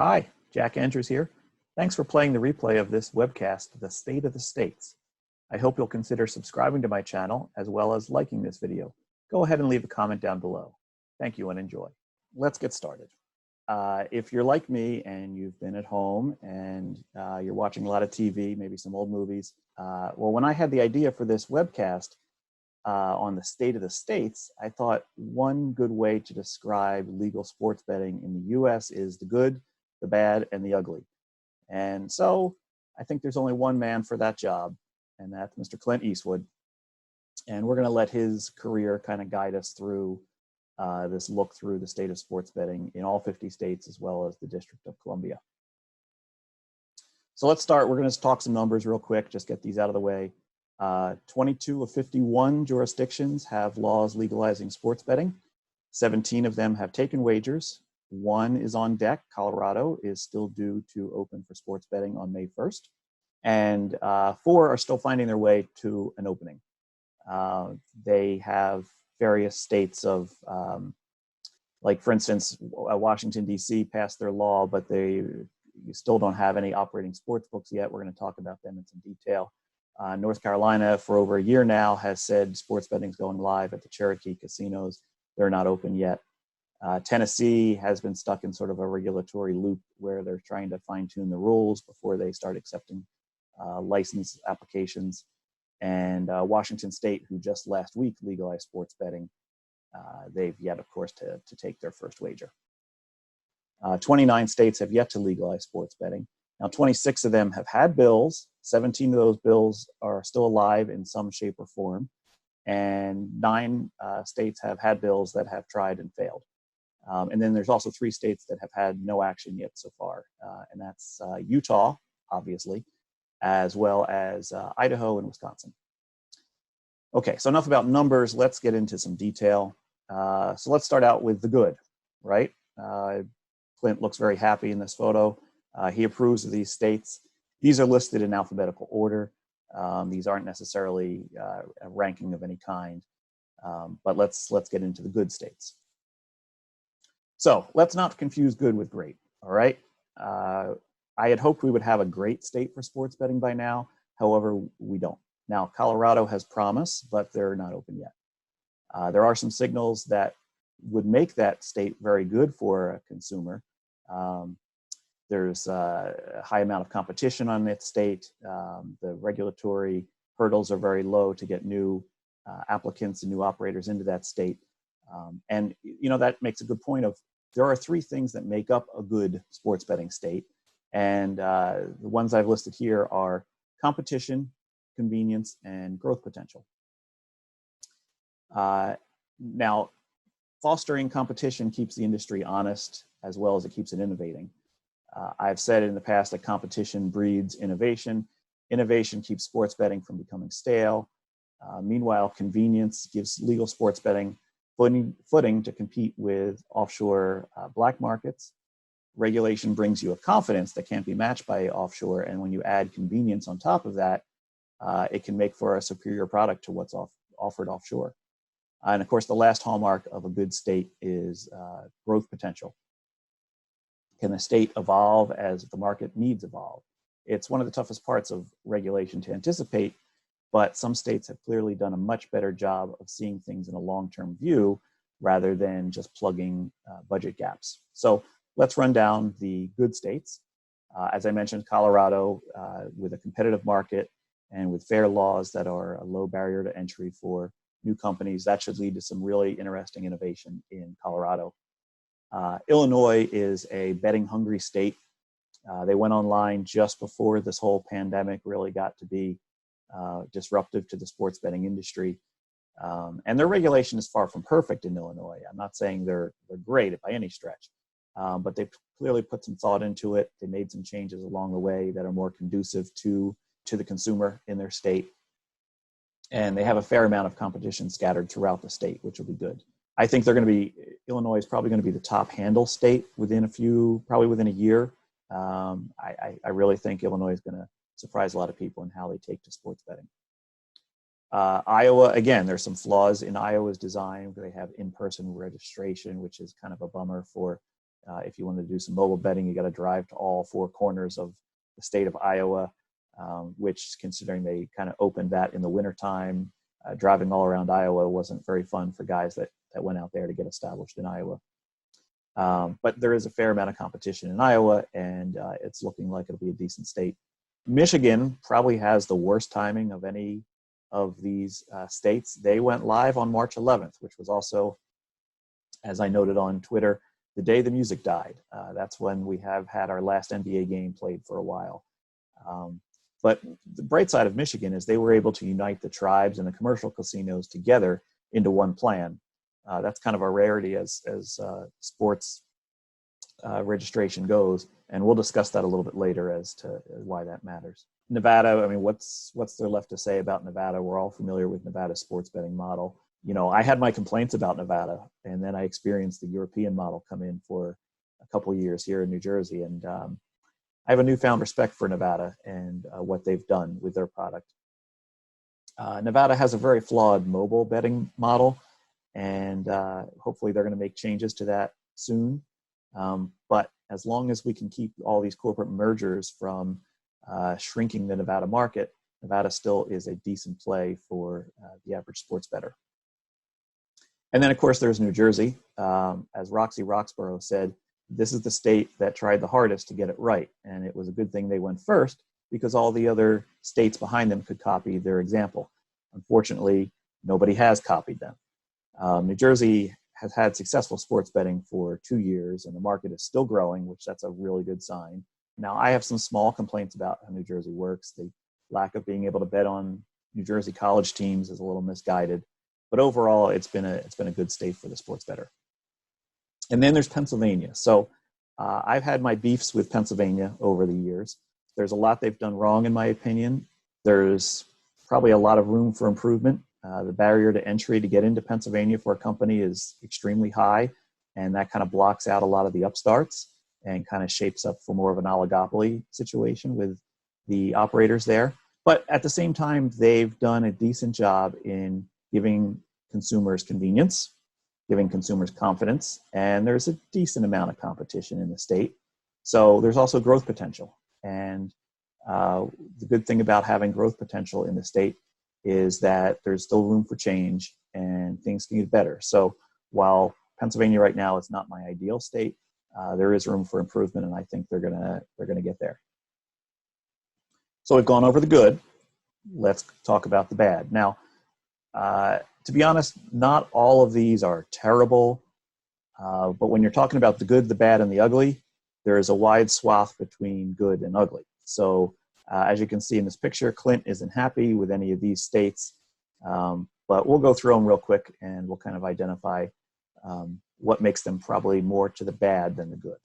Hi, Jack Andrews here. Thanks for playing the replay of this webcast, The State of the States. I hope you'll consider subscribing to my channel as well as liking this video. Go ahead and leave a comment down below. Thank you and enjoy. Let's get started. If you're like me and you've been at home and you're watching a lot of TV, maybe some old movies, well, when I had the idea for this webcast on the state of the states, I thought one good way to describe legal sports betting in the US is the good, the bad, and the ugly. And so I think there's only one man for that job, and that's Mr. Clint Eastwood. And we're going to let his career kind of guide us through this look through the state of sports betting in all 50 states as well as the District of Columbia. So let's start. We're going to talk some numbers real quick, just get these out of the way. 22 of 51 jurisdictions have laws legalizing sports betting. 17 of them have taken wagers. One is on deck. Colorado is still due to open for sports betting on May 1st. And 4 are still finding their way to an opening. They have various states of, like for instance, Washington, D.C. passed their law, but you still don't have any operating sports books yet. We're going to talk about them in some detail. North Carolina, for over a year now, has said sports betting is going live at the Cherokee casinos. They're not open yet. Tennessee has been stuck in sort of a regulatory loop where they're trying to fine-tune the rules before they start accepting license applications. And Washington State, who just last week legalized sports betting, they've yet, of course, to take their first wager. 29 states have yet to legalize sports betting. Now, 26 of them have had bills. 17 of those bills are still alive in some shape or form. And 9 states have had bills that have tried and failed. And then there's also 3 states that have had no action yet so far. And that's Utah, obviously, as well as Idaho and Wisconsin. Okay, so enough about numbers. Let's get into some detail. So let's start out with the good, right? Clint looks very happy in this photo. He approves of these states. These are listed in alphabetical order. These aren't necessarily a ranking of any kind, but let's get into the good states. So let's not confuse good with great, all right? I had hoped we would have a great state for sports betting by now. However, we don't. Now, Colorado has promised, but they're not open yet. There are some signals that would make that state very good for a consumer. There's a high amount of competition on that state. The regulatory hurdles are very low to get new applicants and new operators into that state. And you know, that makes a good point of there are 3 things that make up a good sports betting state. And the ones I've listed here are competition, convenience, and growth potential. Now, fostering competition keeps the industry honest as well as it keeps it innovating. I've said in the past that competition breeds innovation. Innovation keeps sports betting from becoming stale. Meanwhile, convenience gives legal sports betting footing to compete with offshore black markets. Regulation brings you a confidence that can't be matched by offshore, and when you add convenience on top of that, it can make for a superior product to what's offered offshore. And of course, the last hallmark of a good state is growth potential. Can the state evolve as the market needs evolve? It's one of the toughest parts of regulation to anticipate, but some states have clearly done a much better job of seeing things in a long-term view rather than just plugging budget gaps. So let's run down the good states. As I mentioned, Colorado, with a competitive market and with fair laws that are a low barrier to entry for new companies, that should lead to some really interesting innovation in Colorado. Illinois is a betting-hungry state. They went online just before this whole pandemic really got to be disruptive to the sports betting industry. And their regulation is far from perfect in Illinois. I'm not saying they're great by any stretch, but they've clearly put some thought into it. They made some changes along the way that are more conducive to the consumer in their state. And they have a fair amount of competition scattered throughout the state, which will be good. I think Illinois is probably going to be the top handle state probably within a year. I really think Illinois is going to surprise a lot of people in how they take to sports betting. Iowa, again, there's some flaws in Iowa's design. They have in-person registration, which is kind of a bummer for If you want to do some mobile betting, you got to drive to all four corners of the state of Iowa, which, considering they kind of opened that in the wintertime, driving all around Iowa wasn't very fun for guys that went out there to get established in Iowa. But there is a fair amount of competition in Iowa, and it's looking like it'll be a decent state. Michigan probably has the worst timing of any of these states. They went live on March 11th, which was also, as I noted on Twitter, the day the music died. That's when we have had our last NBA game played for a while. But the bright side of Michigan is they were able to unite the tribes and the commercial casinos together into one plan. That's kind of a rarity as sports registration goes, and we'll discuss that a little bit later as to why that matters. Nevada, I mean, what's there left to say about Nevada? We're all familiar with Nevada's sports betting model. You know, I had my complaints about Nevada, and then I experienced the European model come in for a couple of years here in New Jersey, and I have a newfound respect for Nevada and what they've done with their product. Nevada has a very flawed mobile betting model, and hopefully they're going to make changes to that soon. But as long as we can keep all these corporate mergers from shrinking the Nevada market, Nevada still is a decent play for the average sports bettor. And then, of course, there's New Jersey. As Roxy Roxborough said, this is the state that tried the hardest to get it right. And it was a good thing they went first, because all the other states behind them could copy their example. Unfortunately, nobody has copied them. New Jersey has had successful sports betting for 2 years, and the market is still growing, which that's a really good sign. Now, I have some small complaints about how New Jersey works. The lack of being able to bet on New Jersey college teams is a little misguided, but overall, it's been a good state for the sports bettor. And then there's Pennsylvania. So I've had my beefs with Pennsylvania over the years. There's a lot they've done wrong, in my opinion. There's probably a lot of room for improvement. The barrier to entry to get into Pennsylvania for a company is extremely high, and that kind of blocks out a lot of the upstarts and kind of shapes up for more of an oligopoly situation with the operators there. But at the same time, they've done a decent job in giving consumers convenience, giving consumers confidence, and there's a decent amount of competition in the state. So there's also growth potential. And the good thing about having growth potential in the state is that there's still room for change and things can get better. So while Pennsylvania right now is not my ideal state, there is room for improvement, and I think they're gonna get there. So we've gone over the good. Let's talk about the bad. Now, to be honest, not all of these are terrible, but when you're talking about the good, the bad, and the ugly, there is a wide swath between good and ugly. So as you can see in this picture, Clint isn't happy with any of these states, but we'll go through them real quick and we'll kind of identify what makes them probably more to the bad than the good.